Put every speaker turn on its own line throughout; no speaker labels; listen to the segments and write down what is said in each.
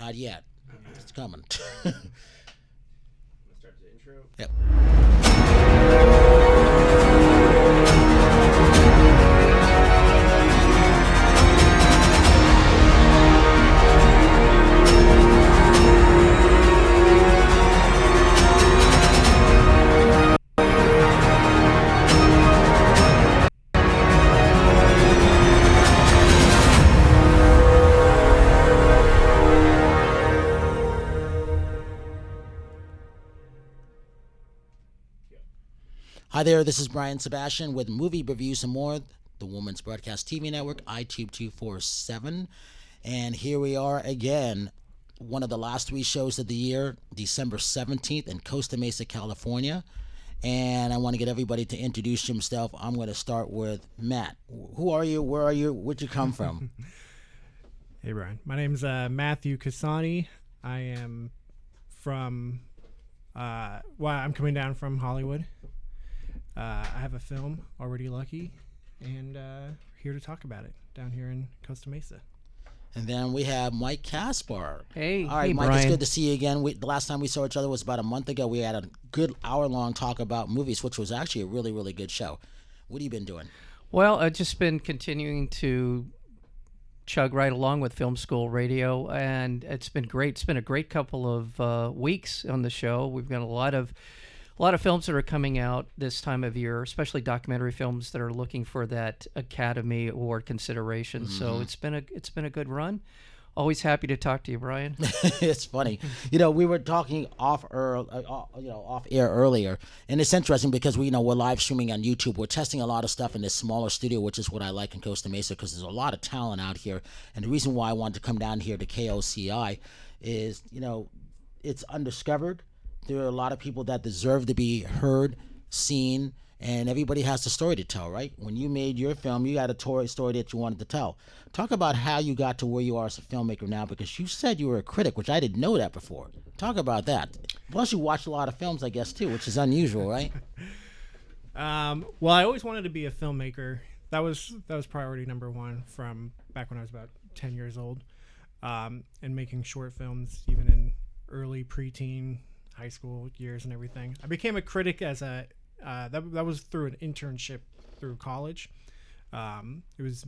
Not yet. It's coming.
Let's start the intro.
Yep. Hi there, this is Brian Sebastian with Movie Reviews and More, the Women's Broadcast TV Network, iTube 247. And here we are again, one of the last 3 shows of the year, December 17th in Costa Mesa, California. And I want to get everybody to introduce himself. I'm going to start with Matt. Who are you? Where are you? Where'd you come from?
Hey, Brian. My name's Matthew Cassani. I am from, I'm coming down from Hollywood. I have a film, Already Lucky, and here to talk about it down here in Costa Mesa.
And then we have Mike Kaspar.
Hey,
all right,
hey,
Mike,
Brian.
It's good to see you again. The last time we saw each other was about a month ago. We had a good hour-long talk about movies, which was actually a really, really good show. What have you been doing?
Well, I've just been continuing to chug right along with Film School Radio, and it's been great. It's been a great couple of weeks on the show. We've got a lot of films that are coming out this time of year, especially documentary films that are looking for that Academy Award consideration. Mm-hmm. So it's been a good run. Always happy to talk to you, Brian.
It's funny. We were talking off air earlier, and it's interesting because we're live streaming on YouTube. We're testing a lot of stuff in this smaller studio, which is what I like in Costa Mesa because there's a lot of talent out here. And the reason why I wanted to come down here to KOCI is, it's undiscovered. There are a lot of people that deserve to be heard, seen, and everybody has a story to tell, right? When you made your film, you had a story that you wanted to tell. Talk about how you got to where you are as a filmmaker now, because you said you were a critic, which I didn't know that before. Talk about that. Plus, you watched a lot of films, I guess, too, which is unusual, right?
Well, I always wanted to be a filmmaker. That was priority number one from back when I was about 10 years old, and making short films, even in early preteen, high school years and everything. I became a critic as that was through an internship through college. It's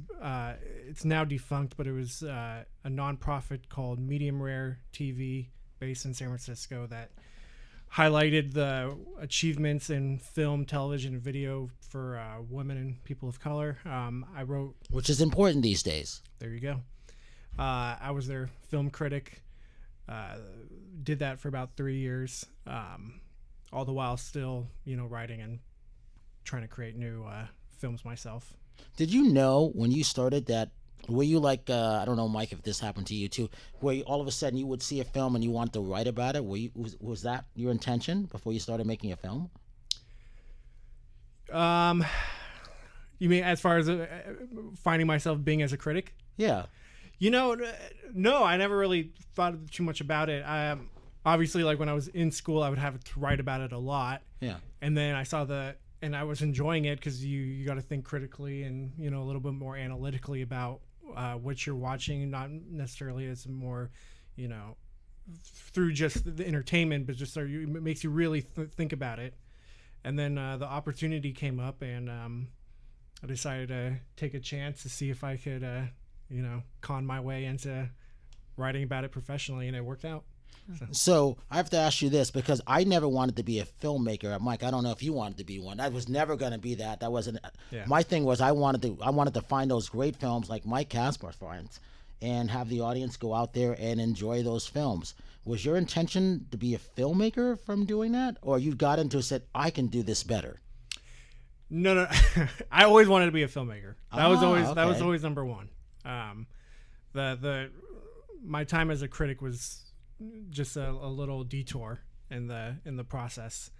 now defunct, but it was a nonprofit called Medium Rare TV based in San Francisco that highlighted the achievements in film, television, and video for women and people of color. I wrote,
which is important these days.
There you go. I was their film critic. Did that for about 3 years, all the while still, writing and trying to create new films myself.
Did you know when you started that, were you like, I don't know, Mike, if this happened to you too, where all of a sudden you would see a film and you wanted to write about it? Was that your intention before you started making a film?
You mean as far as finding myself being as a critic?
Yeah.
No, I never really thought too much about it. Obviously, like when I was in school, I would have to write about it a lot.
Yeah.
And then I saw and I was enjoying it because you got to think critically and, a little bit more analytically about what you're watching, not necessarily as more, through just the entertainment, but just it makes you really think about it. And then the opportunity came up, and I decided to take a chance to see if I could con my way into writing about it professionally, and it worked out.
So I have to ask you this, because I never wanted to be a filmmaker. Mike, I don't know if you wanted to be one. I was never going to be that. That wasn't. Yeah. My thing was I wanted to find those great films like Mike Kaspar, for instance, and have the audience go out there and enjoy those films. Was your intention to be a filmmaker from doing that, or you got into it and said, I can do this better?
No. I always wanted to be a filmmaker. That was always number one. My time as a critic was just a little detour in the process,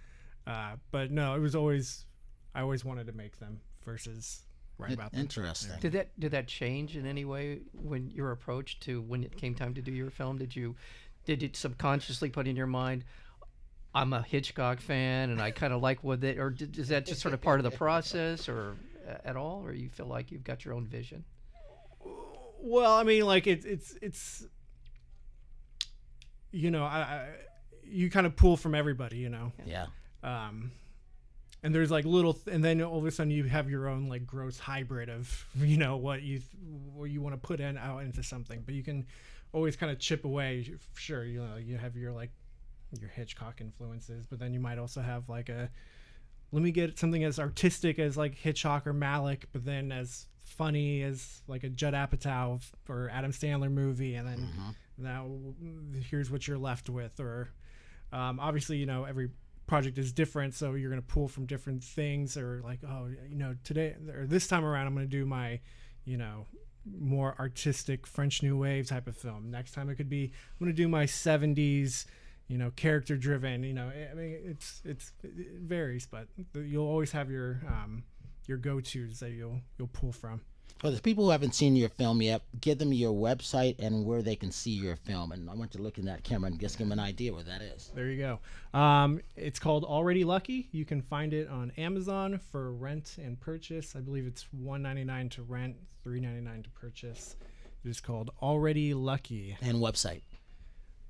but no, I always wanted to make them versus write about them.
Interesting.
Yeah. Did that change in any way when your approach to when it came time to do your film? Did you subconsciously put in your mind, I'm a Hitchcock fan and I kind of like what it, or is that just sort of part of the process, or at all, or you feel like you've got your own vision?
Well, I mean, like it's you know, you kind of pull from everybody, you know.
Yeah.
And there's like and then all of a sudden you have your own like gross hybrid of, you know, what you want to put out into something, but you can always kind of chip away. Sure, you know, you have your Hitchcock influences, but then you might also have like let me get something as artistic as like Hitchcock or Malick, but then as funny as like a Judd Apatow or Adam Sandler movie, and then now here's what you're left with. Or obviously, you know, every project is different, so you're going to pull from different things, or like, oh, you know, today or this time around I'm going to do my, you know, more artistic French New Wave type of film. Next time it could be I'm going to do my 70s, you know, character driven, you know. I mean, it varies, but you'll always have your go-tos that you'll pull from.
For the people who haven't seen your film yet, give them your website and where they can see your film. And I want you to look in that camera and just give them an idea where that is.
There you go. It's called Already Lucky. You can find it on Amazon for rent and purchase. I believe it's $1.99 to rent, $3.99 to purchase. It is called Already Lucky.
And website.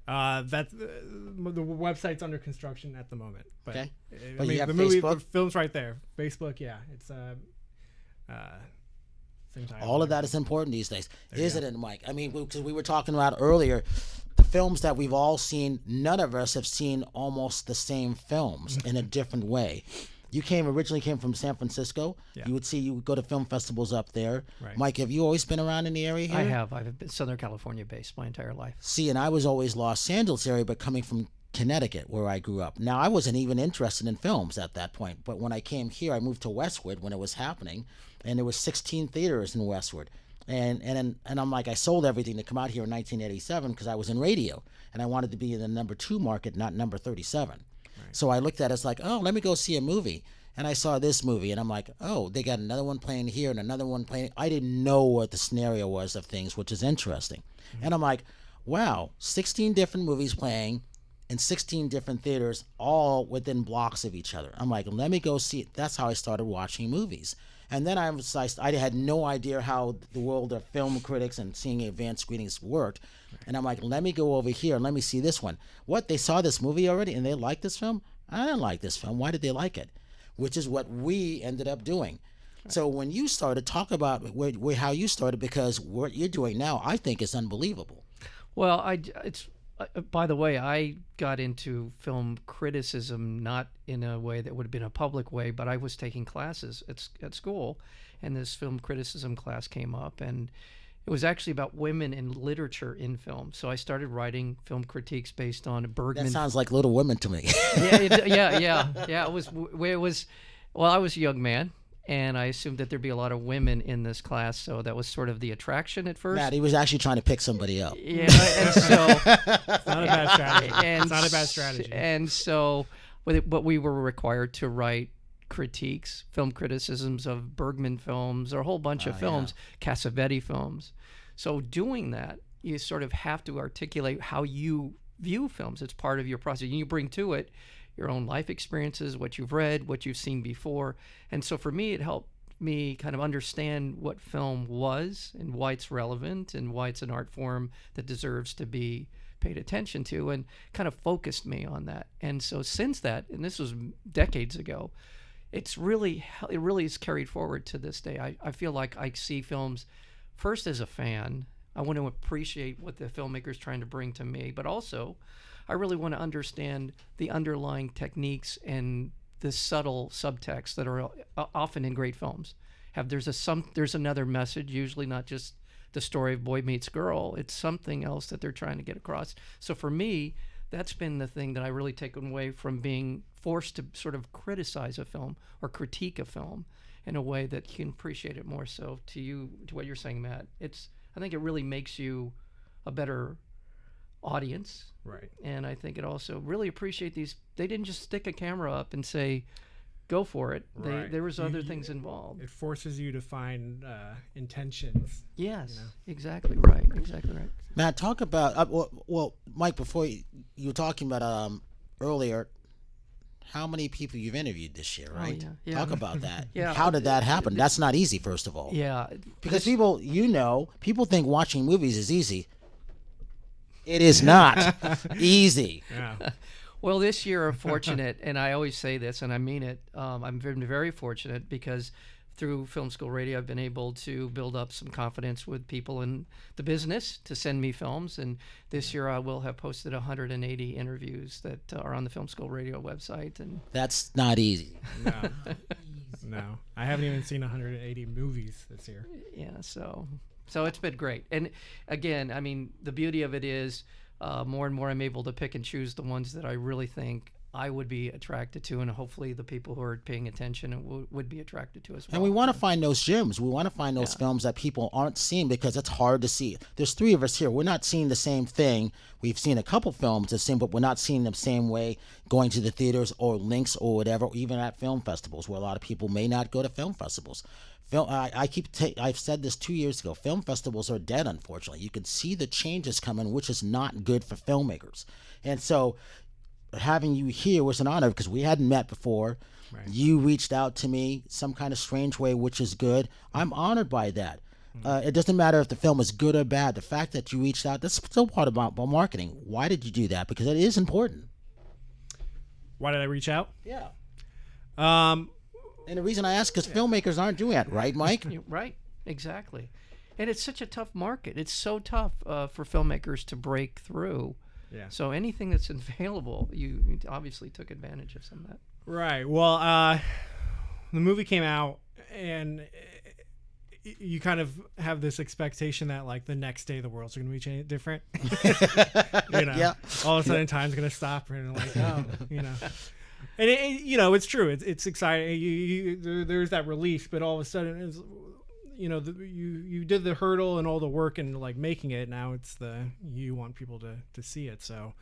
That's the website's under construction at the moment. But,
okay.
I
But
mean,
you have
the movie,
Facebook?
the film's right there. Facebook, yeah. It's same title.
All of that is important these days, isn't
go.
it, Mike? I mean, because we were talking about earlier, the films that we've all seen, none of us have seen almost the same films in a different way. You originally came from San Francisco.
Yeah.
You would go to film festivals up there.
Right.
Mike, have you always been around in the area here?
I have. I've been Southern California based my entire life.
See, and I was always Los Angeles area, but coming from Connecticut, where I grew up. Now, I wasn't even interested in films at that point, but when I came here, I moved to Westwood when it was happening, and there was 16 theaters in Westwood. And I'm like, I sold everything to come out here in 1987 because I was in radio, and I wanted to be in the number 2 market, not number 37. Right. So I looked at it as like, oh, let me go see a movie. And I saw this movie, and I'm like, oh, they got another one playing here and another one playing. I didn't know what the scenario was of things, which is interesting. Mm-hmm. And I'm like, wow, 16 different movies playing in 16 different theaters, all within blocks of each other. I'm like, let me go see it. That's how I started watching movies. And then I had no idea how the world of film critics and seeing advanced screenings worked. Right. And I'm like, let me go over here and let me see this one. What, they saw this movie already and they liked this film? I didn't like this film. Why did they like it? Which is what we ended up doing. Right. So when you started, talk about how you started, because what you're doing now, I think, is unbelievable.
Well, by the way, I got into film criticism not in a way that would have been a public way, but I was taking classes at school, and this film criticism class came up, and it was actually about women in literature in film. So I started writing film critiques based on Bergman.
That sounds like Little Women to me.
Yeah. It was. Well, I was a young man, and I assumed that there'd be a lot of women in this class, so that was sort of the attraction at first.
Matt, he was actually trying to pick somebody up.
Yeah, and so
it's not a bad strategy. It's not a bad strategy.
And so, but we were required to write critiques, film criticisms of Bergman films, or a whole bunch of films, Cassavetes films. So doing that, you sort of have to articulate how you view films. It's part of your process. And you bring to it your own life experiences, what you've read, what you've seen before. And so for me, it helped me kind of understand what film was and why it's relevant and why it's an art form that deserves to be paid attention to, and kind of focused me on that. And so since that, and this was decades ago, it really is carried forward to this day. I feel like I see films first as a fan. I want to appreciate what the filmmaker is trying to bring to me, but also I really want to understand the underlying techniques and the subtle subtext that are often in great films. There's another message, usually not just the story of boy meets girl. It's something else that they're trying to get across. So for me, that's been the thing that I really taken away from being forced to sort of criticize a film or critique a film in a way that you can appreciate it more. So to what you're saying, Matt, I think it really makes you a better audience.
Right.
And I think it also really appreciate these. They didn't just stick a camera up and say, go for it.
Right.
There was other things involved.
It forces you to find intentions.
Yes,
you know?
Exactly right.
Matt, talk about, well, Mike, before you were talking about earlier, how many people you've interviewed this year, right?
Oh, yeah.
Talk about that.
Yeah.
How did that happen? That's not easy, first of all.
Yeah.
Because people think watching movies is easy. It is not easy.
Yeah.
Well, this year I'm fortunate, and I always say this, and I mean it. I'm been very fortunate because through Film School Radio, I've been able to build up some confidence with people in the business to send me films. And this year I will have posted 180 interviews that are on the Film School Radio website. And
That's not easy.
No. No. I haven't even seen 180 movies this year.
yeah, so it's been great. And again, I mean, the beauty of it is more and more I'm able to pick and choose the ones that I really think I would be attracted to, and hopefully the people who are paying attention would be attracted to as well.
And we want to find those gems. We want to find those films that people aren't seeing because it's hard to see. There's three of us here. We're not seeing the same thing. We've seen a couple films the same, but we're not seeing them the same way going to the theaters or links or whatever, or even at film festivals where a lot of people may not go to film festivals. I've said this 2 years ago. Film festivals are dead, unfortunately. You can see the changes coming, which is not good for filmmakers. And so having you here was an honor because we hadn't met before.
Right.
You reached out to me some kind of strange way, which is good. I'm honored by that. It doesn't matter if the film is good or bad. The fact that you reached out, that's still part about marketing. Why did you do that? Because it is important.
Why did I reach out?
Yeah.
Um,
And the reason I ask is filmmakers aren't doing that, right, Mike?
Right, exactly. And it's such a tough market. It's so tough for filmmakers to break through.
yeah.
So anything that's available, you obviously took advantage of some of that.
Right. Well, the movie came out, and you kind of have this expectation that like the next day the world's going to be different.
Yeah.
All of a sudden time's going to stop, and like, oh, and it's true. It's exciting. There's that relief, but all of a sudden, it's, you did the hurdle and all the work and like making it. Now it's you want people to see it. So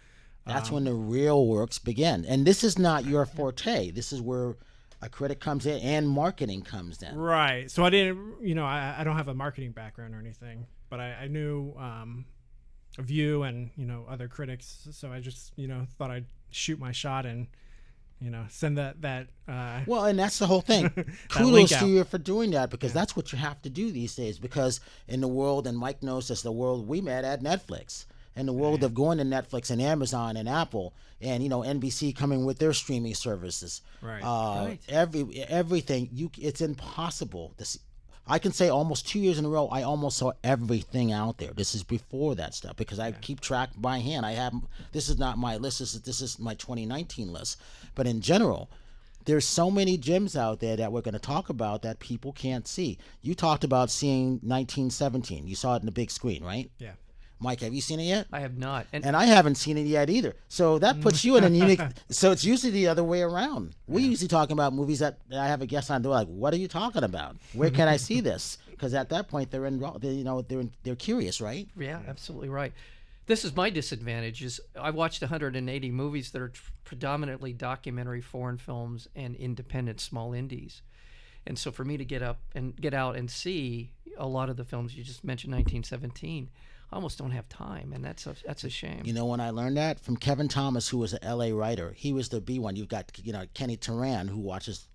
That's when the real works begin. And this is not your forte. This is where a critic comes in and marketing comes in.
right. So I didn't, I don't have a marketing background or anything, but I knew of you and other critics. So I just thought I'd shoot my shot and send that.
Well, and that's the whole thing.
link
Kudos
out.
to you for doing that because that's what you have to do these days. Because in the world, and Mike knows this, the world we met at Netflix, and the world of going to Netflix and Amazon and Apple and NBC coming with their streaming services.
Right.
Right.
Everything it's impossible to see. I can say almost 2 years in a row, I almost saw everything out there. This is before that stuff because I keep track by hand. This is not my list. This is my 2019 list. But in general, there's so many gems out there that we're going to talk about that people can't see. You talked about seeing 1917. You saw it in the big screen, right?
Yeah.
Mike, have you seen it yet?
I have not.
And I haven't seen it yet either. So that puts you in a unique. So it's usually the other way around. We usually talk about movies that I have a guest on. They're like, "What are you talking about? Where can I see this?" Because at that point they're curious, right?
Yeah, absolutely right. This is my disadvantage. Is I watched 180 movies that are predominantly documentary foreign films and independent small indies. And so for me to get out and see a lot of the films you just mentioned, 1917, I almost don't have time, and that's a shame.
You know when I learned that? From Kevin Thomas, who was an LA writer. He was the B1. You've got Kenny Turan, who watches.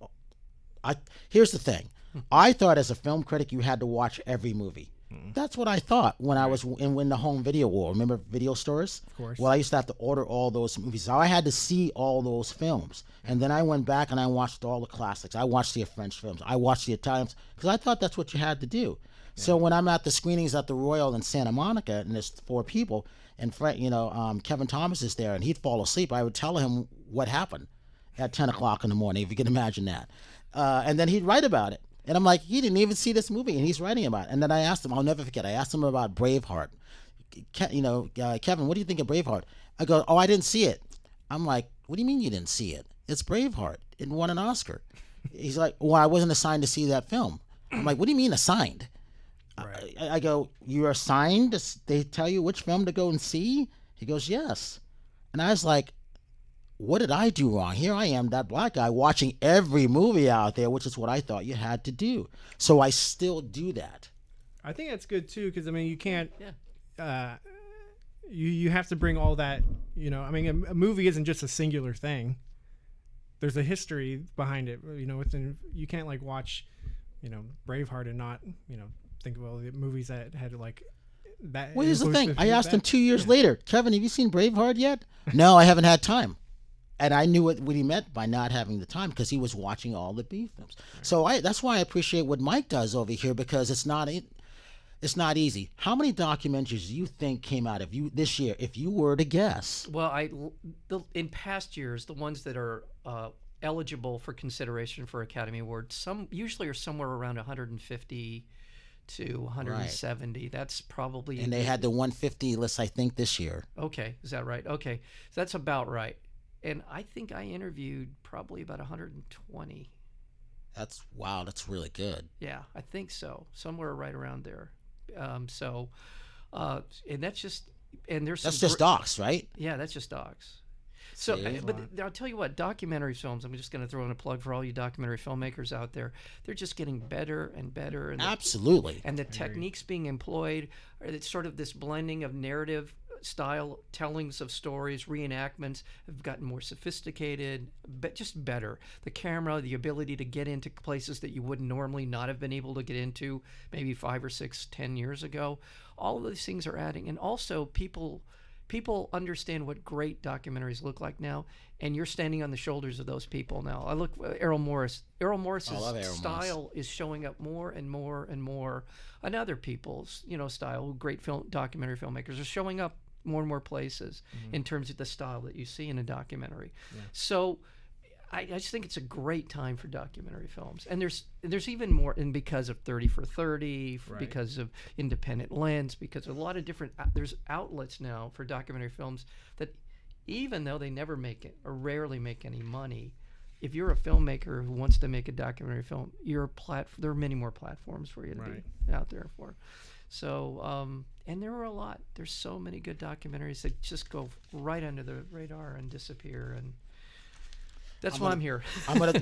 Here's the thing. I thought as a film critic you had to watch every movie. That's what I thought when I was in the home video war. Remember video stores?
Of course.
Well, I used to have to order all those movies. So I had to see all those films. And then I went back and I watched all the classics. I watched the French films. I watched the Italians because I thought that's what you had to do. So when I'm at the screenings at the Royal in Santa Monica and there's 4 people and Kevin Thomas is there and he'd fall asleep, I would tell him what happened at 10 o'clock in the morning, if you can imagine that. And then he'd write about it. And I'm like, he didn't even see this movie and he's writing about it. And then I asked him, I'll never forget, I asked him about Braveheart. Kevin, what do you think of Braveheart? I go, I didn't see it. I'm like, what do you mean you didn't see it? It's Braveheart. It won an Oscar. He's like, well, I wasn't assigned to see that film. I'm like, what do you mean assigned?
Right.
I go, you're assigned? They tell you which film to go and see? He goes, yes. And I was like, what did I do wrong? Here I am, that black guy, watching every movie out there, which is what I thought you had to do. So I still do that.
I think that's good too, because you can't.
Yeah.
You have to bring all that. A movie isn't just a singular thing. There's a history behind it. You can't watch, Braveheart and not think of all the movies that had that.
Well, here's the
influenced
thing.
the
I asked him
feedback?
2 years later, Kevin, have you seen Braveheart yet? No, I haven't had time. And I knew what he meant by not having the time because he was watching all the B films. So that's why I appreciate what Mike does over here because it's not easy. How many documentaries do you think came out of you this year, if you were to guess?
Well, in past years, the ones that are eligible for consideration for Academy Award, some usually are somewhere around 150 to 170. Right. That's probably.
And they had the 150 list, I think, this year.
Okay, is that right? Okay, so that's about right. And I think I interviewed probably about 120.
That's really good.
Yeah, I think so. Somewhere right around there. And that's just
just docs, right?
Yeah, that's just docs. So, but I'll tell you what, documentary films, I'm just going to throw in a plug for all you documentary filmmakers out there. They're just getting better and better. And
absolutely.
And the techniques being employed, it's sort of this blending of narrative style tellings of stories, reenactments have gotten more sophisticated, but just better. The camera, the ability to get into places that you would normally not have been able to get into maybe 5 or 6, 10 years ago. All of these things are adding. And also people understand what great documentaries look like now, and you're standing on the shoulders of those people now. I look Errol Morris. Errol Morris's style is showing up more and more and more, and other people's style. Great documentary filmmakers are showing up more and more places in terms of the style that you see in a documentary. Yeah. So I just think it's a great time for documentary films, and there's even more, and because of 30 for 30, right. Because of Independent Lens, because a lot of different there's outlets now for documentary films that, even though they never make it or rarely make any money, if you're a filmmaker who wants to make a documentary film, there are many more platforms for you to be out there for. So, and there are a lot. There's so many good documentaries that just go right under the radar and disappear, and that's why I'm here.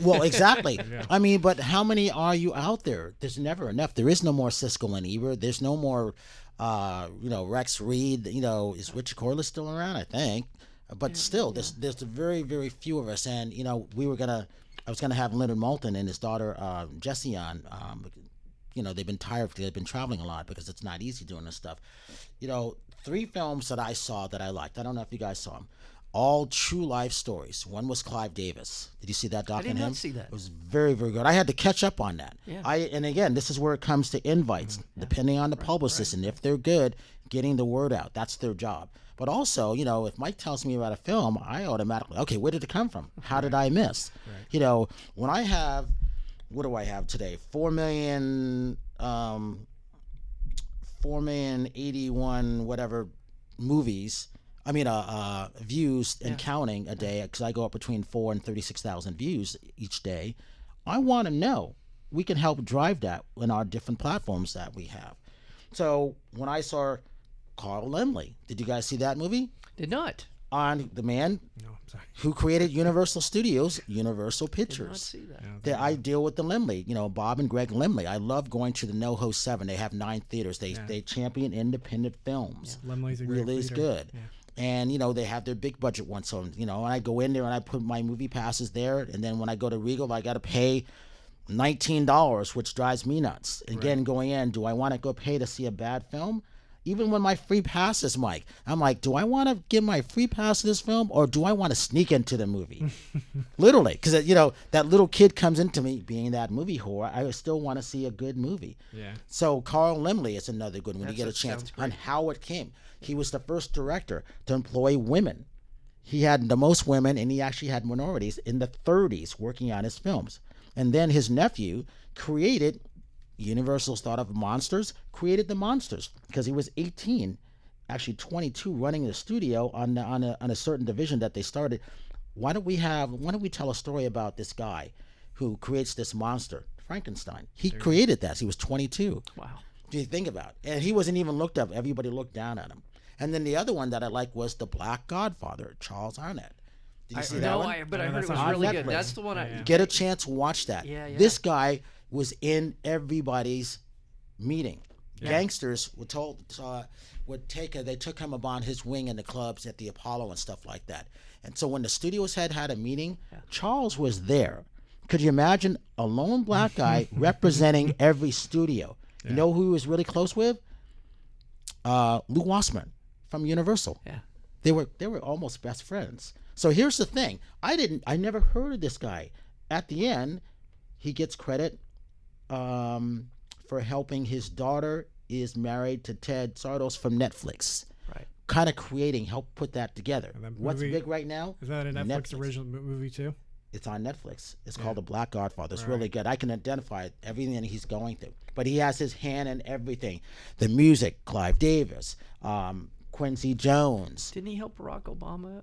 Well, exactly. Yeah. I mean, but how many are you out there? There's never enough. There is no more Siskel and Ebert. There's no more, Rex Reed. Is Richard Corliss still around? I think. But still, there's very, very few of us. And, I was going to have Leonard Moulton and his daughter, Jessie on. They've been tired because they've been traveling a lot because it's not easy doing this stuff. 3 films that I saw that I liked. I don't know if you guys saw them. All true life stories. One was Clive Davis. Did you see that doc on him?
I did not see that.
It was very, very good. I had to catch up on that.
Yeah.
And again, this is where it comes to invites, depending on the publicist, and if they're good, getting the word out. That's their job. But also, if Mike tells me about a film, I automatically, okay, where did it come from? How did I miss? Right. When I have, what do I have today? 4,081 whatever movies. Views and counting a day, because I go up between 4 and 36,000 views each day. I want to know. We can help drive that in our different platforms that we have. So when I saw Carl Laemmle, did you guys see that movie?
Did not.
On the man who created Universal Studios, Universal Pictures.
Did not see that.
I deal with the Laemmle, Bob and Greg Laemmle. I love going to the NoHo 7. They have 9 theaters. They champion independent films.
Yeah. Laemmle's a great
really is good. Yeah. And, they have their big budget ones. So, and I go in there and I put my movie passes there. And then when I go to Regal, I got to pay $19, which drives me nuts. Again, going in, do I want to go pay to see a bad film? Even when my free passes, Mike, I'm like, do I want to give my free pass to this film, or do I want to sneak into the movie? Literally, because, that little kid comes into me being that movie whore. I still want to see a good movie. Yeah. So Carl Laemmle is another good one when you get a chance on how it came. He was the first director to employ women. He had the most women, and he actually had minorities in the 30s working on his films. And then his nephew created, Universal's thought of monsters, created the monsters because he was 18, actually 22, running the studio on a certain division that they started. Why don't we tell a story about this guy who creates this monster, Frankenstein? He created that. He was 22.
Wow.
Do you think about it? And he wasn't even looked up. Everybody looked down at him. And then the other one that I liked was The Black Godfather, Charles Arnett. Did you see that one?
But I heard it was really good. That's the one I...
Get a chance, watch that.
Yeah.
This guy was in everybody's meeting. Yeah. Gangsters were they took him upon his wing in the clubs at the Apollo and stuff like that. And so when the studios had a meeting, Charles was there. Could you imagine a lone black guy representing every studio? Yeah. You know who he was really close with? Lou Wasserman from Universal.
Yeah.
They were almost best friends. So here's the thing. I never heard of this guy. At the end, he gets credit for helping his daughter is married to Ted Sardos from Netflix.
Right.
Kind of help put that together. What's
movie,
big right now?
Is that a Netflix original movie too?
It's on Netflix. It's called The Black Godfather. It's really good. I can identify everything he's going through. But he has his hand in everything. The music, Clive Davis, Quincy Jones.
Didn't he help Barack Obama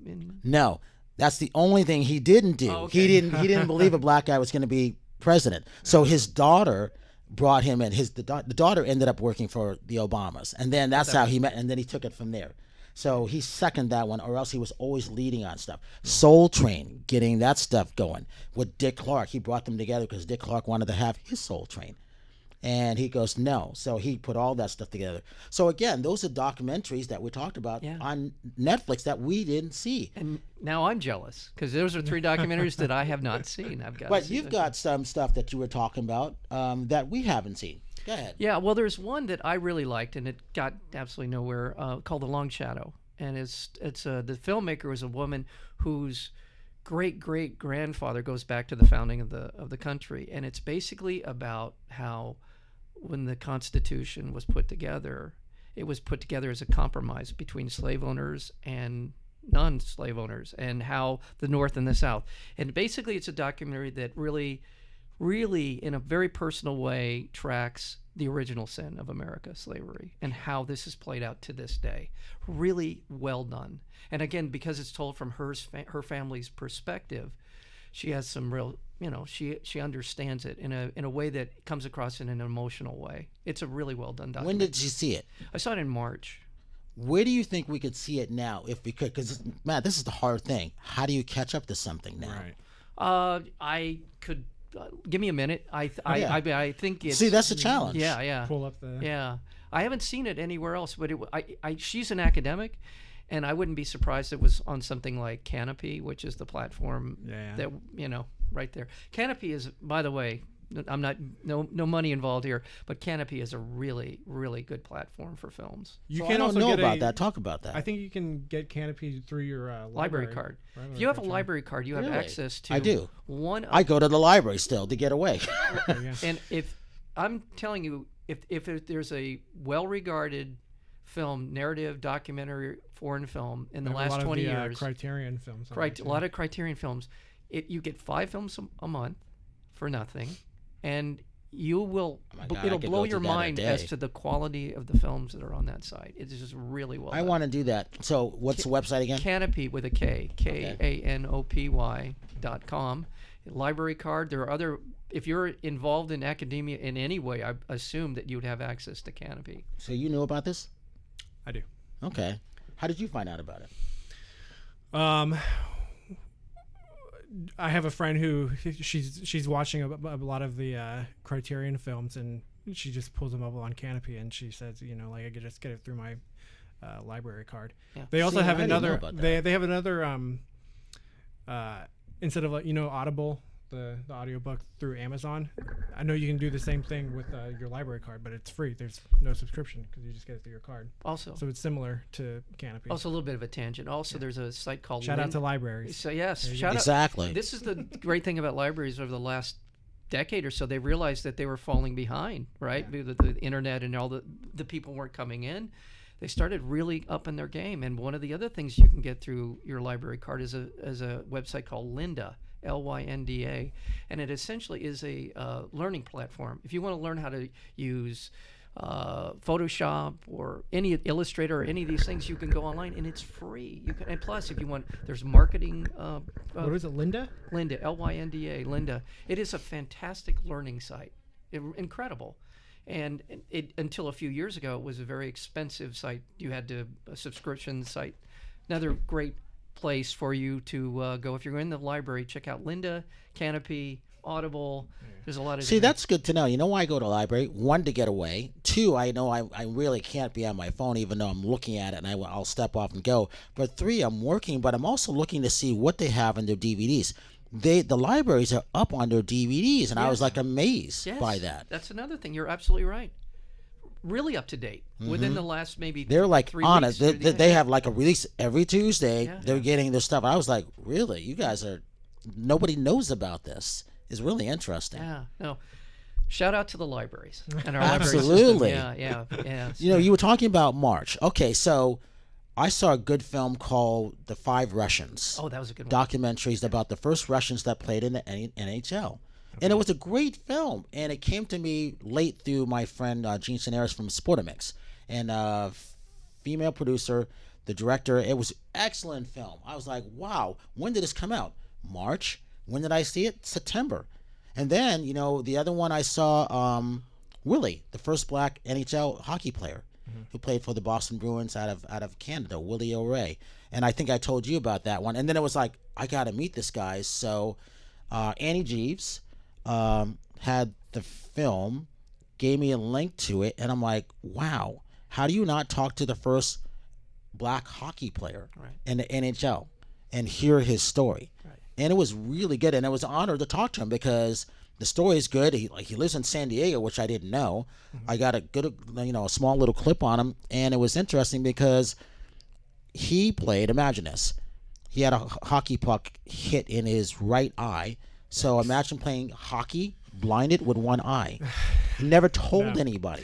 in?
No, that's the only thing he didn't do.
Oh, okay.
He didn't believe a black guy was going to be president. So his daughter brought him in. The daughter ended up working for the Obamas, and then that's how he met. And then he took it from there. So he seconded that one, or else he was always leading on stuff. Soul Train, getting that stuff going with Dick Clark. He brought them together because Dick Clark wanted to have his Soul Train. And he goes, no. So he put all that stuff together. So again, those are documentaries that we talked about on Netflix that we didn't see.
And now I'm jealous because those are 3 documentaries that I have not seen.
But you've got some stuff that you were talking about that we haven't seen. Go ahead.
Yeah, well, there's one that I really liked, and it got absolutely nowhere, called The Long Shadow. And the filmmaker was a woman whose great grandfather goes back to the founding of the country, and it's basically about how when the Constitution was put together, it was put together as a compromise between slave owners and non-slave owners, and how the North and the South. And basically, it's a documentary that really, in a very personal way, tracks the original sin of America, slavery, and how this is played out to this day. Really well done. And again, because it's told from her family's perspective, she has some real, she understands it in a way that comes across in an emotional way. It's a really well done documentary.
When did you see it?
I saw it in March.
Where do you think we could see it now, if we could? Because, Matt, this is the hard thing. How do you catch up to something now?
Right.
I could give me a minute. I think it's.
See, that's the challenge.
Yeah.
Pull up the.
Yeah, I haven't seen it anywhere else, but she's an academic, and I wouldn't be surprised it was on something like Canopy, which is the platform that right there. Canopy is, by the way, I'm not no money involved here, but Canopy is a really good platform for films.
You
So
can
I don't
also
know
get
about that. Talk about that.
I think you can get Canopy through your
library card. If you have a library card, you have
Really?
access to.
I do.
I
go to the library still to get away.
And if I'm telling you, if there's a well-regarded film, narrative, documentary, foreign film in the last 20 years,
Criterion films.
a lot of Criterion films, you get 5 films a month for nothing, and you will it'll blow your mind as to the quality of the films that are on that site. It's just really well done.
I want to do that. So what's the website again?
Canopy with a K, Kanopy.com. Library card. There are other. If you're involved in academia in any way, I assume that you would have access to Canopy.
So you knew about this?
I do.
Okay. How did you find out about it?
I have a friend who she's watching a lot of the Criterion films, and she just pulls them up on Canopy, and she says, I could just get it through my library card.
Yeah.
They also have
I didn't know
another.
about that.
They have another. Instead of Audible, the audiobook through Amazon. I know you can do the same thing with your library card, but it's free. There's no subscription because you just get it through your card.
Also,
so it's similar to Canopy.
Also, a little bit of a tangent. Also, there's a site called
Shout out to libraries.
So yes, shout out.
Exactly.
This is the great thing about libraries over the last decade or so. They realized that they were falling behind, right?
Yeah.
The internet and all the people weren't coming in. They started really upping their game. And one of the other things you can get through your library card is a website called Lynda. Lynda, and it essentially is a learning platform. If you want to learn how to use Photoshop or any Illustrator or any of these things, you can go online and it's free. You can, and plus, if you want, there's marketing.
What is it, Lynda?
Lynda, Lynda, Lynda. It is a fantastic learning site, incredible. And it until a few years ago, it was a very expensive site. You had a subscription site. Another great place for you to go if you're in the library. Check out Lynda, Canopy, Audible. There's a lot of.
See, that's good to know. You know why I go to the library? 1, to get away. 2, I know I really can't be on my phone, even though I'm looking at it and I'll step off and go. But 3, I'm working, but I'm also looking to see what they have in their DVDs. The libraries are up on their DVDs, and I was like amazed by that.
That's another thing. You're absolutely right. really up to date within the last maybe
They're like
3
honest.
weeks.
They have like a release every Tuesday.
Yeah.
They're getting their stuff. I was like, really? You guys are. Nobody knows about this. It's really interesting.
Yeah, no. Shout out to the libraries and our library system.
Absolutely.
Yeah.
You know, you were talking about March. Okay, so I saw a good film called The Five Russians.
Oh, that was a good one.
Documentaries about the first Russians that played in the NHL. And it was a great film. And it came to me late through my friend Gene Cineris from Sportamix. And female producer, the director. It was excellent film. I was like, wow, when did this come out? March. When did I see it? September. And then, you know, the other one I saw, Willie, the first black NHL hockey player who played for the Boston Bruins out of Canada, Willie O'Reilly. And I think I told you about that one. And then it was like, I got to meet this guy. So Annie Jeeves had the film, gave me a link to it, and I'm like, wow, how do you not talk to the first black hockey player in the NHL and hear his story? And it was really good, and it was an honor to talk to him because the story is good. He lives in San Diego, which I didn't know. I got a good, a small little clip on him, and it was interesting because he played. Imagine this: he had a hockey puck hit in his right eye. So imagine playing hockey blinded with one eye. He never told anybody.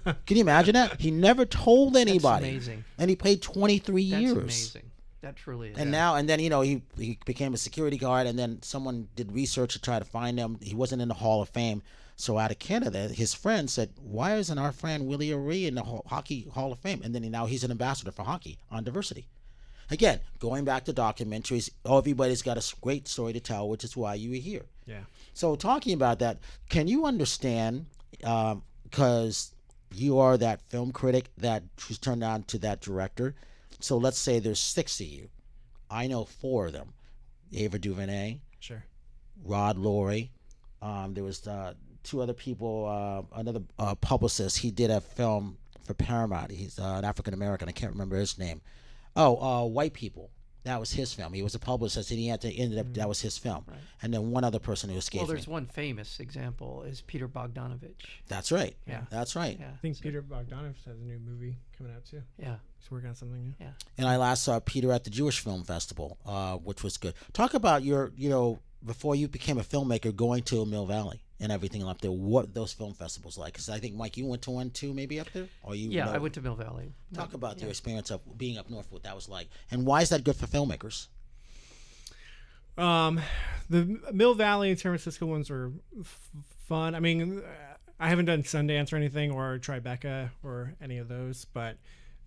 Can you imagine that? He never told anybody.
That's amazing.
And he played 23 years.
That's amazing. That truly is.
And now, and then, he became a security guard, and then someone did research to try to find him. He wasn't in the Hall of Fame. So out of Canada, his friend said, why isn't our friend Willie O'Reilly in the Hockey Hall of Fame? And then now he's an ambassador for hockey on diversity. Again, going back to documentaries, everybody's got a great story to tell, which is why you were here.
Yeah.
So talking about that, can you understand, because you are that film critic that who's turned on to that director, so let's say there's 6 of you. I know 4 of them. Ava DuVernay.
Sure.
Rod Laurie. There was 2 other people, another publicist. He did a film for Paramount. He's an African-American. I can't remember his name. White People. That was his film. He was a publicist, and he ended up, that was his film. Right. And then one other person who escaped
Well, there's
me.
one famous example is Peter Bogdanovich.
That's right.
Yeah.
That's right.
Yeah.
I think Peter Bogdanovich has a new movie coming out too.
Yeah.
He's working on something new.
Yeah.
And I last saw Peter at the Jewish Film Festival, which was good. Talk about your, before you became a filmmaker, going to Mill Valley and everything up there, what those film festivals like. Because I think, Mike, you went to one too, maybe up there? Or you?
Yeah, I went to Mill Valley.
Talk about your experience of being up north, what that was like. And why is that good for filmmakers?
The Mill Valley and San Francisco ones were fun. I mean, I haven't done Sundance or anything, or Tribeca or any of those, but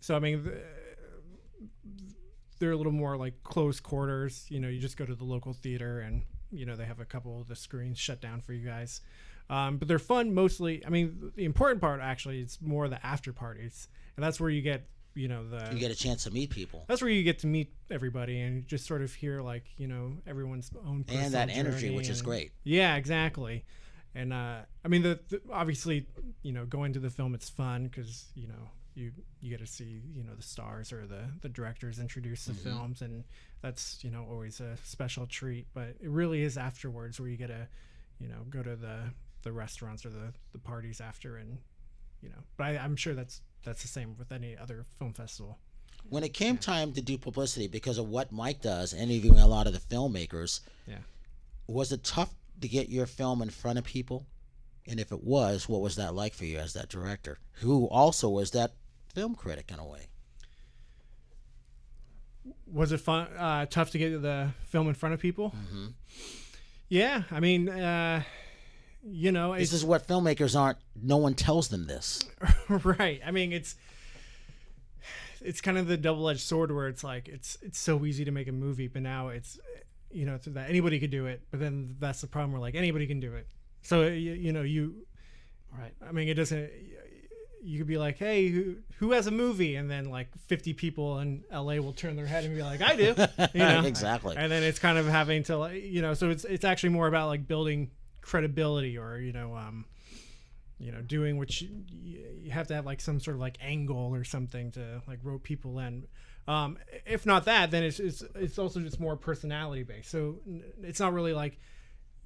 so I mean, they're a little more like close quarters. You just go to the local theater, and they have a couple of the screens shut down for you guys. But they're fun mostly. I mean, the important part actually is more the after parties, and that's where you get. You get a chance to meet people. That's where you get to meet everybody and just sort of hear everyone's own personal
and that energy,
journey,
which is great.
Yeah, exactly. And I mean, the obviously going to the film, it's fun because you get to see the stars or the directors introduce the films, and that's always a special treat. But it really is afterwards where you get to go to the restaurants or the parties after, and but I'm sure that's the same with any other film festival. When it came time to do publicity, because of what Mike does, interviewing a lot of the filmmakers, was it tough to get your film in front of people? And if it was, what was that like for you as that director, who also was that film critic in a way? Was it fun? Tough to get the film in front of people? Mm-hmm. Yeah, I mean, this is what filmmakers aren't. No one tells them this. Right. I mean, it's kind of the double-edged sword where it's like it's so easy to make a movie, but now it's that anybody could do it. But then that's the problem. Where like anybody can do it. So right. I mean, it doesn't. You could be like, hey, who has a movie? And then like 50 people in LA will turn their head and be like, I do. Exactly. And then it's kind of having to so it's actually more about like building credibility or doing what you have to have like some sort of like angle or something to like rope people in. If not that, then it's also just more personality based. So it's not really like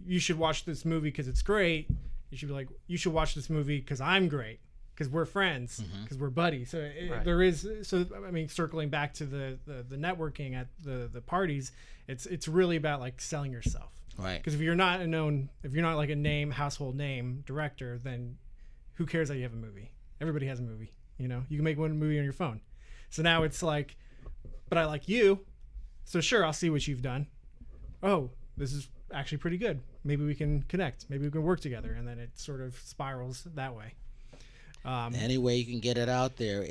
you should watch this movie because it's great. You should be like, you should watch this movie because I'm great. because we're friends, because we're buddies. So there is. So I mean, circling back to the networking at the parties, it's really about like selling yourself.
Right.
Because if you're not like a household name director, then who cares that you have a movie? Everybody has a movie. You know, you can make one movie on your phone. So now it's like, but I like you, so sure, I'll see what you've done. Oh, this is actually pretty good. Maybe we can connect. Maybe we can work together, and then it sort of spirals that way.
Any way you can get it out there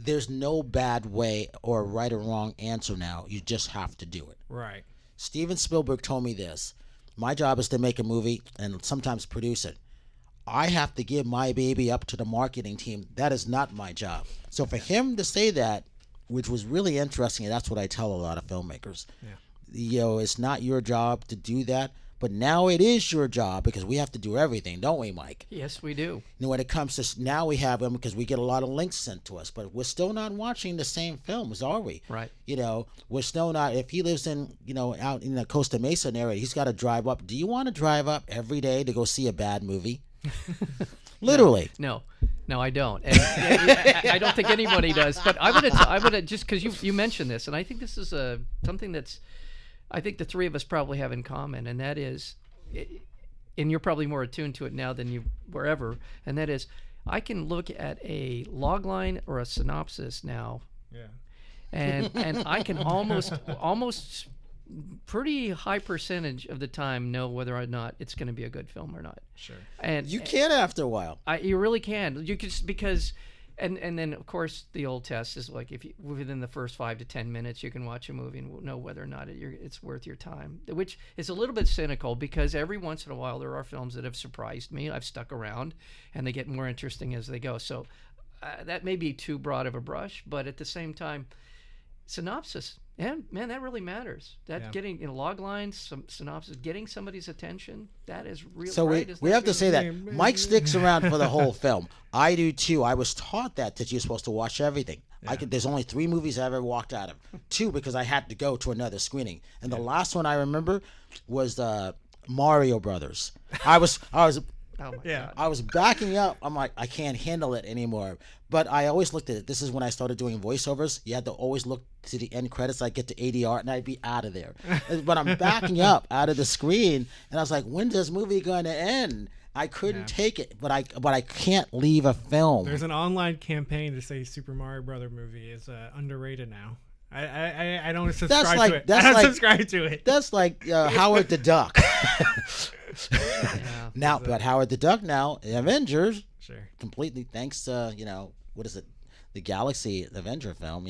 there's no bad way or right or wrong answer now. You just have to do it.
Right.
Steven Spielberg told me this. My job is to make a movie and sometimes produce it. I have to give my baby up to the marketing team. That is not my job. So for him to say that, which was really interesting, and that's what I tell a lot of filmmakers.
Yeah.
You know, it's not your job to do that, but now it is your job because we have to do everything, don't we, Mike?
Yes, we do.
You know, when it comes to now, we have them because we get a lot of links sent to us, but we're still not watching the same films, are we?
Right.
You know, we're still not. If he lives in, you know, out in the Costa Mesa area, he's got to drive up. Do you want to drive up every day to go see a bad movie? Literally.
No, I don't. And I don't think anybody does. But I'm gonna just because you mentioned this, and I think this is something that's I think the three of us probably have in common, and that is, and you're probably more attuned to it now than you were ever, and that is, I can look at a log line or a synopsis now, and I can almost pretty high percentage of the time know whether or not it's going to be a good film or not.
Sure.
And you can after a while.
You really can. You can, because, and then of course the old test is like, if you within the first 5 to 10 minutes you can watch a movie and know whether or not it's worth your time, which is a little bit cynical because every once in a while there are films that have surprised me. I've stuck around and they get more interesting as they go. So that may be too broad of a brush, but at the same time, synopsis. And man, that really matters. That getting log lines, some synopsis, getting somebody's attention, that is real.
So we have to say that Mike sticks around for the whole film. I do too. I was taught that you're supposed to watch everything. Yeah. There's only 3 movies I ever walked out of. 2 because I had to go to another screening, and the last one I remember was Mario Brothers. I was.
Oh my God.
I was backing up. I'm like, I can't handle it anymore. But I always looked at it. This is when I started doing voiceovers. You had to always look to the end credits. I'd get to ADR and I'd be out of there. But I'm backing up out of the screen, and I was like, when's this movie going to end? I couldn't take it, but I can't leave a film.
There's an online campaign to say Super Mario Brother movie is underrated now. I don't subscribe to it. I don't subscribe to it.
That's like Howard the Duck. Now, but Howard the Duck now, Avengers, completely thanks to, what is it, the Galaxy Avenger film,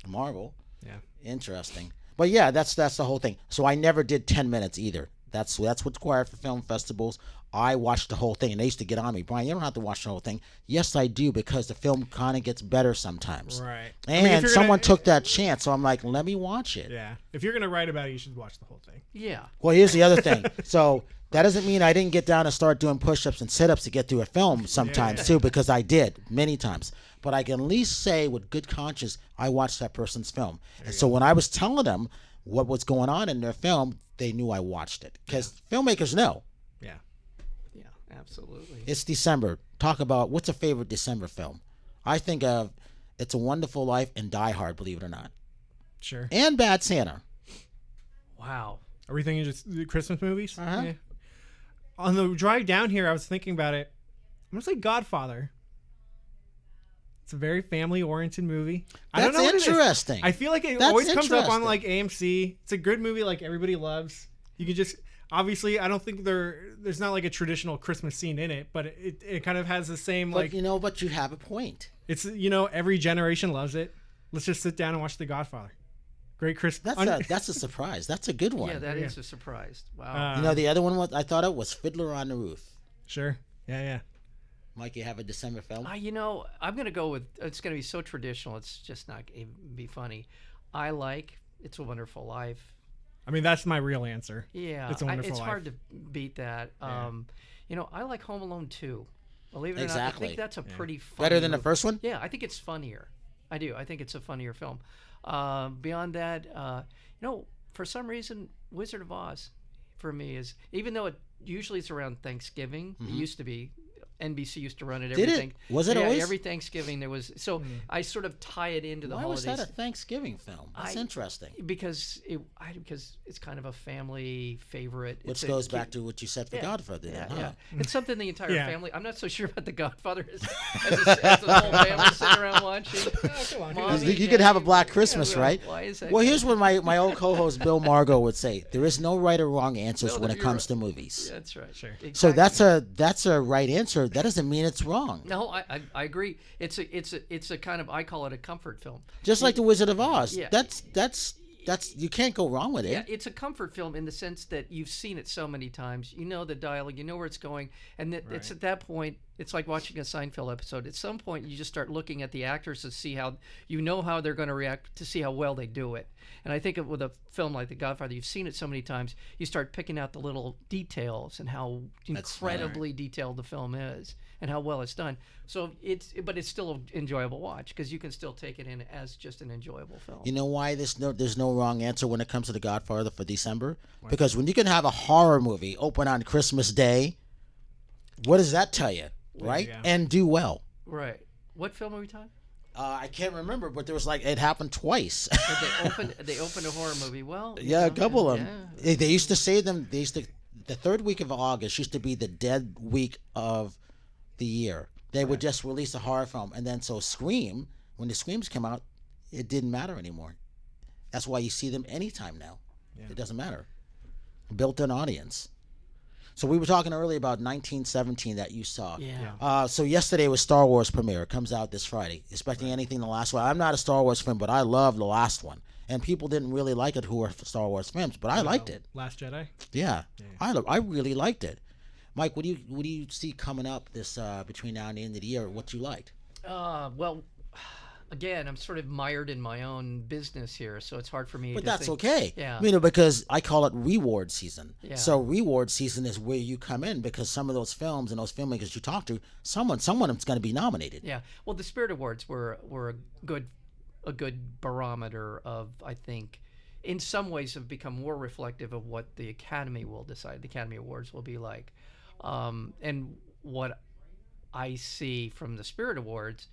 Marvel. Yeah. Interesting. But yeah, that's the whole thing. So I never did 10 minutes either. That's what's required for film festivals. I watched the whole thing, and they used to get on me. Brian, you don't have to watch the whole thing. Yes, I do, because the film kind of gets better sometimes.
Right.
And someone took that chance, so I'm like, let me watch it.
Yeah. If you're going to write about it, you should watch the whole thing.
Yeah.
Well, here's the other thing. So that doesn't mean I didn't get down and start doing push-ups and sit-ups to get through a film sometimes, too, because I did many times. But I can at least say with good conscience, I watched that person's film. And so when I was telling them what was going on in their film, they knew I watched it. Because filmmakers know.
Yeah.
Yeah, absolutely.
It's December. Talk about what's a favorite December film. I think of It's a Wonderful Life and Die Hard, believe it or not.
Sure.
And Bad Santa.
Wow. Are we thinking just the Christmas movies?
Uh-huh.
Yeah. On the drive down here, I was thinking about it. I'm going to say Godfather. It's a very family-oriented movie. I don't know what
interesting.
I feel like it always comes up on like AMC. It's a good movie like everybody loves. You can just... Obviously, I don't think there's not like a traditional Christmas scene in it, but it kind of has the same
but but you have a point.
It's every generation loves it. Let's just sit down and watch The Godfather. Great Christmas.
That's a surprise. That's a good one.
Yeah, that is a surprise. Wow.
The other one I thought it was Fiddler on the Roof.
Sure. Yeah.
Mike, you have a December film?
I'm going to go with, it's going to be so traditional, it's just not going to be funny. I like It's a Wonderful Life.
I mean, that's my real answer.
Yeah.
It's a Wonderful
Life. It's hard to beat that.
Yeah.
I like Home Alone 2. Believe it or not, I think that's a pretty funny
better than
movie.
The first one?
Yeah, I think it's funnier. I do. I think it's a funnier film. Beyond that, for some reason, Wizard of Oz for me is, even though it usually it's around Thanksgiving, it used to be NBC used to run it.
Did it? Was it always?
Every Thanksgiving there was. So I sort of tie it into the
Why
holidays.
was that a Thanksgiving film? That's interesting.
Because it's kind of a family favorite.
Which goes back to what you said for Godfather.
Yeah. It's something the entire family. I'm not so sure about the Godfather as the whole family sitting around watching.
Come on,
Mommy,
You could have a Black Christmas, right?
Why is that?
Well, here's what my old co-host Bill Margot would say: there is no right or wrong answers
No,
when it
you're
comes
right.
to movies.
Yeah, that's right.
Sure.
So
Exactly.
that's a right answer. That doesn't mean it's wrong.
No, I agree. It's a kind of, I call it a comfort film.
Just like The Wizard of Oz.
Yeah.
That's you can't go wrong with it.
Yeah, it's a comfort film in the sense that you've seen it so many times. You know the dialogue, you know where it's going, and it's at that point, it's like watching a Seinfeld episode. At some point, you just start looking at the actors to see how they're going to react, to see how well they do it. And I think with a film like The Godfather, you've seen it so many times, you start picking out the little details and how incredibly detailed the film is and how well it's done. So it's still an enjoyable watch because you can still take it in as just an enjoyable film.
You know why there's no wrong answer when it comes to The Godfather for December? Because when you can have a horror movie open on Christmas Day, what does that tell you, right?
Yeah.
And do well.
Right. What film are we talking?
I can't remember, but there was it happened twice.
They opened a horror movie. Well,
Yeah, a couple of them.
Yeah.
They used to say them. The third week of August used to be the dead week of the year. They would just release a horror film, and then Scream, when the Screams came out, it didn't matter anymore. That's why you see them anytime now. Yeah. It doesn't matter. Built-in audience. So we were talking earlier about 1917 that you saw.
Yeah.
So yesterday was Star Wars premiere. It comes out this Friday. Expecting anything the last one. I'm not a Star Wars fan, but I love the last one. And people didn't really like it who are Star Wars fans, but I liked it.
Last Jedi.
Yeah. I really liked it. Mike, what do you see coming up this between now and the end of the year? What you liked?
Well, again, I'm sort of mired in my own business here, so it's hard for me.
But
to
that's
think.
okay.
Yeah.
Because I call it reward season.
Yeah.
So reward season is where you come in because some of those films and those filmmakers you talk to, someone is going to be nominated.
Yeah. Well, the Spirit Awards were a good barometer of, I think, in some ways have become more reflective of what the Academy will decide. The Academy Awards will be like. And what I see from the Spirit Awards,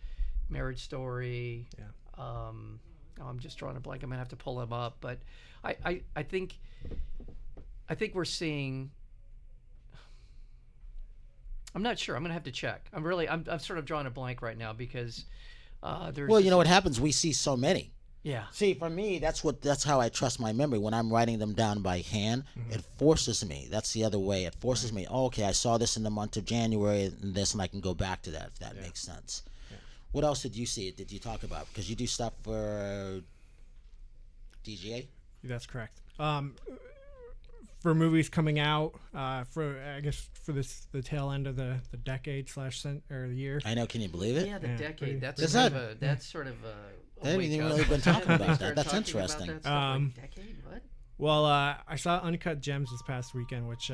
Marriage Story. Yeah. I'm just drawing a blank. I'm gonna have to pull them up, but I think we're seeing. I'm not sure. I'm gonna have to check. I'm sort of drawing a blank right now because there's.
Well, you know what happens? We see so many.
Yeah.
See, for me, that's how I trust my memory. When I'm writing them down by hand, it forces me. That's the other way. It forces me. Oh, okay, I saw this in the month of January, and this, and I can go back to that if that makes sense. Yeah. What else did you see? Did you talk about? Because you do stuff for DGA.
That's correct. For movies coming out, for the tail end of the decade / or the year.
I know. Can you believe it?
Yeah, the decade. That's
Is
sort
that-
of a. That's sort of a.
I haven't even really been talking about that. That's interesting.
Decade? What?
Well, I saw Uncut Gems this past weekend, which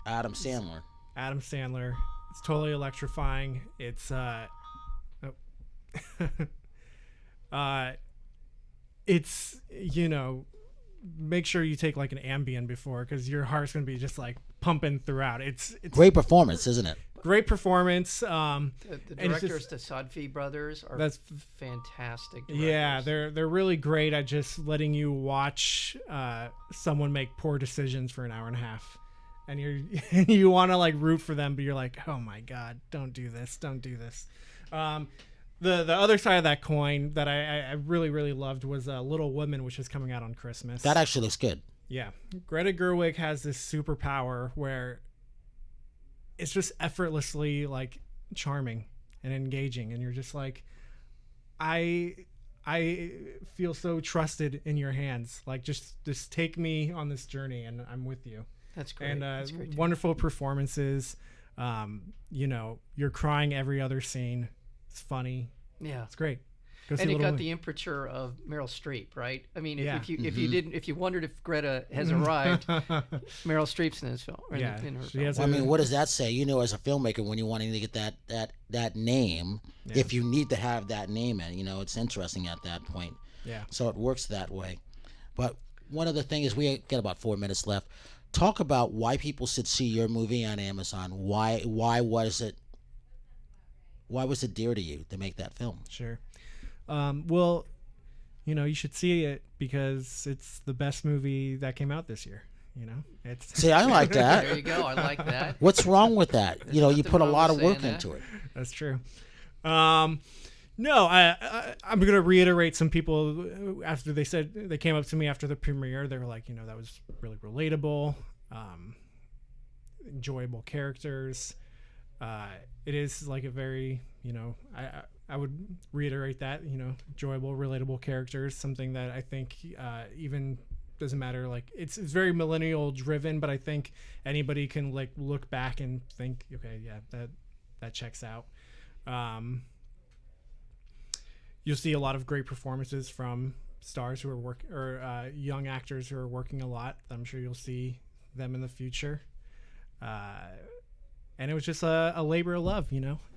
Adam Sandler.
Adam Sandler. It's totally electrifying. It's it's make sure you take like an Ambien before because your heart's gonna be just like pumping throughout. It's
Great performance, isn't it?
great performance.
The
and it's
directors,
just-
the Sadfi brothers, are
That's-
fantastic directors.
Yeah, they're really great at just letting you watch someone make poor decisions for an hour and a half, and you want to like root for them, but you're like, oh my god, don't do this. The other side of that coin that I really loved was Little Women, which is coming out on Christmas.
That actually looks good.
Yeah, Greta Gerwig has this superpower where it's just effortlessly like charming and engaging, and you're just like, I feel so trusted in your hands. Like just take me on this journey, and I'm with you.
That's great.
And
That's great too.
wonderful performances. You're crying every other scene. It's funny.
Yeah.
It's great. Go see
And it
Little
got
Women.
the impriture of Meryl Streep, right? I mean,
Yeah.
if you wondered if Greta has arrived, Meryl Streep's in this film. Or
Yeah,
in her
she
film.
has
I mean, what does that say? As a filmmaker, when you're wanting to get that name, if you need to have that name in, it's interesting at that point.
Yeah.
So it works that way. But one other thing is we got about 4 minutes left. Talk about why people should see your movie on Amazon. Why was it dear to you to make that film?
Sure. Well, you should see it because it's the best movie that came out this year. It's
See, I like
There
that.
you go. I like that.
What's wrong with that? You
nothing
put a
wrong
lot
with
of work
saying
into it.
That's true. No, I'm gonna reiterate some people who, after they came up to me after the premiere. They were like, that was really relatable, enjoyable characters. It is like a very, I would reiterate that, enjoyable, relatable characters. Something that I think even doesn't matter. Like it's very millennial driven, but I think anybody can like look back and think, okay, yeah, that checks out. You'll see a lot of great performances from stars who are young actors who are working a lot. I'm sure you'll see them in the future. And it was just a labor of love,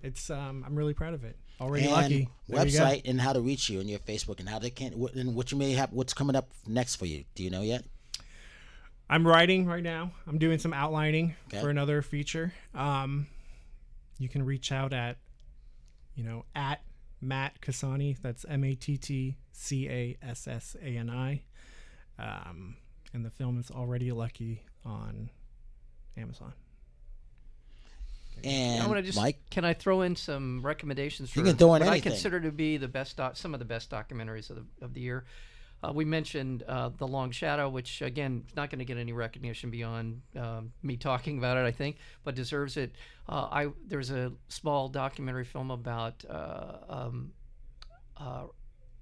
It's I'm really proud of it. Already
And
lucky. There you go.
website and how to reach you and your Facebook and how they can and what you may have. What's coming up next for you? Do you know yet?
I'm writing right now. I'm doing some outlining
Okay.
for another feature. You can reach out at Matt Cassani. That's MattCassani. And the film is already lucky on Amazon.
And
I want to just,
Mike,
can I throw in some recommendations for
You can throw in
what I
anything.
consider to be the best, some of the best documentaries of the year? We mentioned The Long Shadow, which again is not going to get any recognition beyond me talking about it, I think, but deserves it. There's a small documentary film about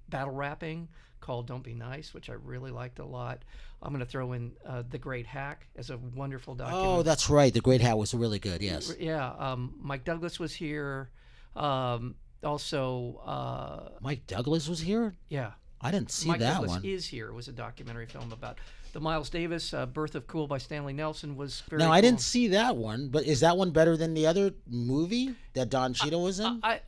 battle rapping called Don't Be Nice, which I really liked a lot. I'm going to throw in The Great Hack as a wonderful documentary.
oh, that's right. The Great Hat was really good. Yes.
Yeah, Mike Douglas was here. Also,
Mike Douglas was here.
yeah,
I didn't see
Mike
that
Douglas
one.
is here. It was a documentary film about the Miles Davis Birth of Cool by Stanley Nelson was very
No,
cool.
I didn't see that one. But is that one better than the other movie that Don Cheadle was in?
I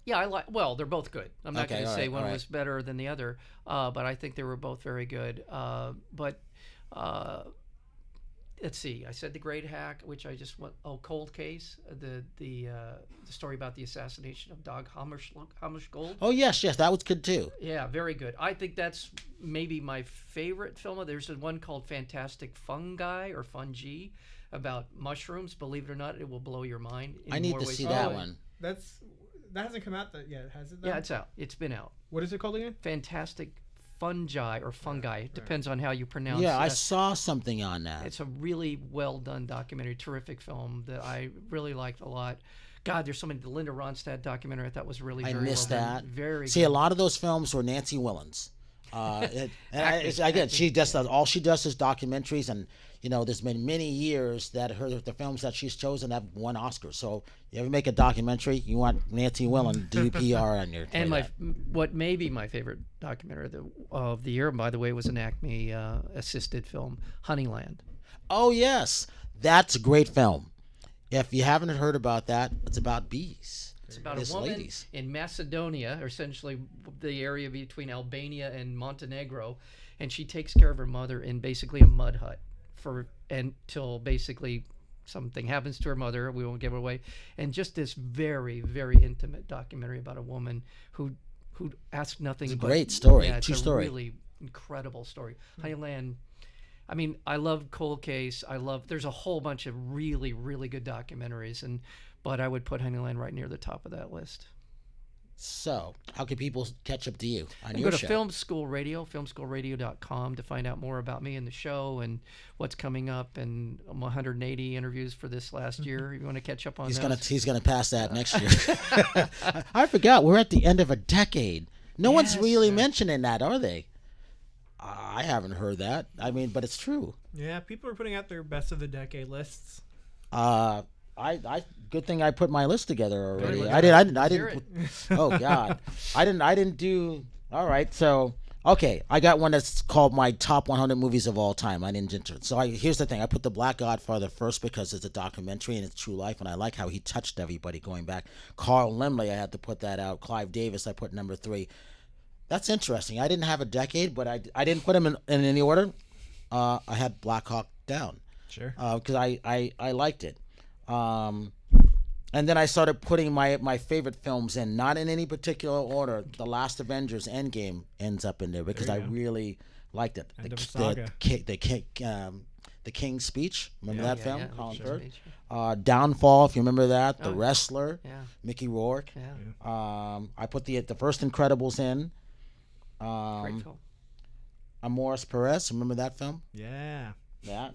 like. Well, they're both good. I'm not
Okay,
going to
all
say
right,
one
all right.
was better than the other, but I think they were both very good. But let's see. I said The Great Hack, which I just went. Oh, Cold Case, the story about the assassination of Dag Hammarskjöld.
Oh yes, that was good too.
Yeah, very good. I think that's maybe my favorite film. There's one called Fantastic Fungi or Fungi about mushrooms. Believe it or not, it will blow your mind. In
I need
more
to
ways
see
than
that
one.
one.
That hasn't come out yet, has it?
Yeah, it's out. It's been out.
What is it called again?
Fantastic Fungi or Fungi. It depends on how you pronounce
Yeah, I
that.
saw something on that.
It's a really well done documentary, terrific film that I really liked a lot. God, there's so many. The Linda Ronstadt documentary I thought was really
I
very
missed
well
that.
done. Very
See,
good.
a lot of those films were Nancy Willens. Again,
Acting.
she does all she does is documentaries, and there's been many years that the films that she's chosen have won Oscars. So you ever make a documentary, you want Nancy Willen do PR on your.
And
play that.
what may be my favorite documentary of the year, by the way, was an Acme assisted film, Honeyland.
Oh yes, that's a great film. If you haven't heard about that, it's about bees.
It's about
It's
a woman
ladies.
in Macedonia, or essentially the area between Albania and Montenegro, and she takes care of her mother in basically a mud hut until basically something happens to her mother. We won't give it away. And just this very, very intimate documentary about a woman who asked nothing.
It's a
but,
great story,
Yeah, it's
true
a
story.
really incredible story. Honeyland. I mean, I love Cold Case. There's a whole bunch of really, really good documentaries, but I would put Honeyland right near the top of that list.
So, how can people catch up to you on
And
your
go to
show?
Film School Radio, filmschoolradio.com to find out more about me and the show and what's coming up, and 180 interviews for this last year. You want to catch up on
He's
that?
he's gonna pass that next year. I forgot we're at the end of a decade. No one's
Yes.
really mentioning that, are they? I haven't heard that. I mean, but it's true.
Yeah, people are putting out their best of the decade lists.
I good thing I put my list together already.
Good.
I didn't.
Hear
Put, oh God, I didn't do. All right, so okay, I got one that's called my top 100 movies of all time. I didn't enter it. So here's the thing: I put the Black Godfather first because it's a documentary and it's true life, and I like how he touched everybody going back. Carl Laemmle, I had to put that out. Clive Davis, I put number 3. That's interesting. I didn't have a decade, but I didn't put them in any order. I had Black Hawk Down.
Sure.
Because I liked it. And then I started putting my favorite films in, not in any particular order. The Last Avengers Endgame ends up in there because
There
I
you go.
really liked it.
End of a saga.
The King's Speech. Remember
Yeah.
that film?
Yeah,
Colin
sure.
Firth. Downfall, if you remember that. The
Oh, yeah.
Wrestler.
Yeah.
Mickey Rourke.
Yeah.
I put the first Incredibles in.
Great film.
Amoris Perez. Remember that film?
Yeah.
That.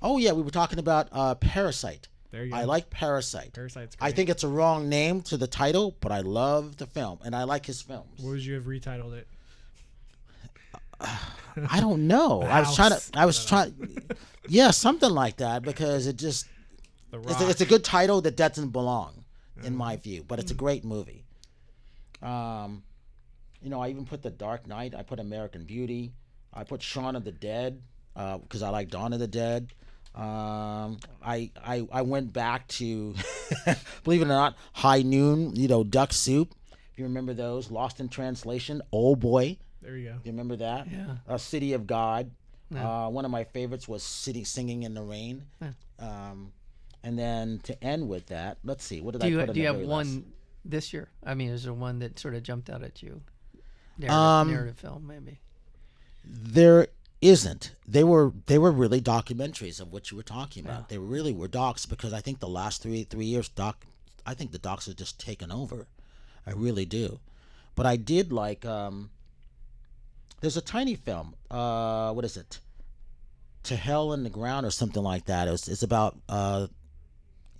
Oh yeah, we were talking about Parasite.
There you go.
I like Parasite.
Parasite's great.
I think it's a wrong name to the title, but I love the film and I like his films.
What would you have retitled it?
I don't know. I was trying. Yeah, something like that because it just
The Rock.
it's a good title that doesn't belong in my view, but it's a great movie. I even put The Dark Knight. I put American Beauty. I put Shaun of the Dead because I like Dawn of the Dead. I went back to, believe it or not, High Noon. Duck Soup. If you remember those, Lost in Translation, Old Boy.
There you go.
You remember that?
Yeah.
City of God.
Yeah.
One of my favorites was Singing in the Rain.
Yeah.
And then to end with that, let's see. What did
Do
I
you
put in
do you
the
have
very
one
last?
this year? I mean, is there one that sort of jumped out at you? Narrative film, maybe.
There isn't. They were really documentaries of what you were talking about.
Yeah.
They really were docs because I think the last three years I think the docs have just taken over. I really do. But I did like there's a tiny film. What is it? To Hell in the Ground or something like that. It's about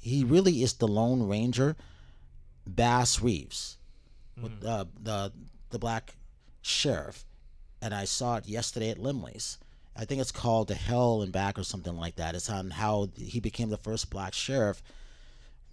he really is the Lone Ranger, Bass Reeves, with the black sheriff, and I saw it yesterday at Limley's. I think it's called To Hell and Back or something like that. It's on how he became the first black sheriff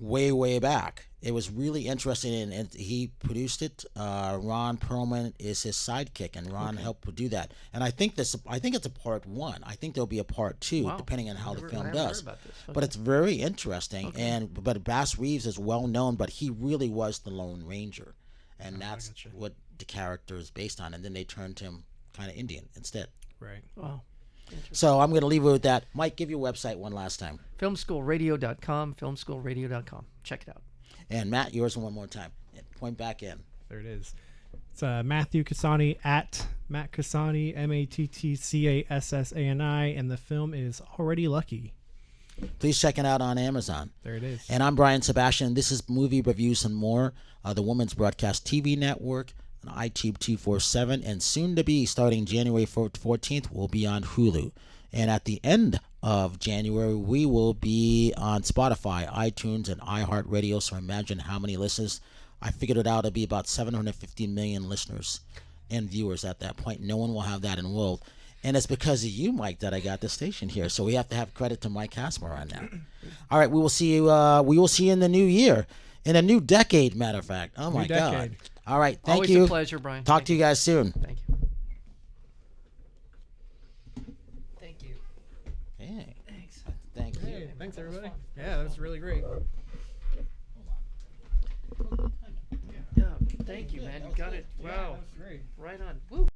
way back. It was really interesting, and he produced it. Ron Perlman is his sidekick, and Ron helped do that. And I think it's a part one. I think there'll be a part two,
Wow.
depending on how the
I
film
haven't heard
does.
about this.
But
Okay.
it's very interesting,
Okay.
but Bass Reeves is well known, but he really was the Lone Ranger, and that's
gotcha.
what the character is based on. And then they turned him kind of Indian instead.
Right.
Wow.
So I'm going to leave it with that. Mike, give your website one last time,
Filmschoolradio.com, filmschoolradio.com. Check it out.
and Matt, yours one more time. Point back in.
There it is. It's Matthew Cassani at Matt Cassani, MattCassani, and the film is Already Lucky.
Please check it out on Amazon.
There it is.
And I'm Brian Sebastian. This is Movie Reviews and More, the Women's Broadcast TV Network, on iTube 247, and soon to be, starting January 14th, will be on Hulu. And at the end of January, we will be on Spotify, iTunes, and iHeartRadio. So imagine how many listeners. I figured it out. It'll be about 750 million listeners and viewers at that point. No one will have that in the world. And it's because of you, Mike, that I got the station here. So we have to have credit to Mike Kaspar on that. All right, we will see you. We will see you in the new year, in a new decade. Matter of fact. Oh my God!
decade.
All right, thank
Always
you.
a pleasure, Brian.
Talk to you guys soon.
Thank you. Thank you.
Hey,
Thanks.
thank you.
Hey, thanks, everybody. Yeah, that was really great.
Yeah, thank you, man. You got it. Wow.
Great.
Right on. Woo.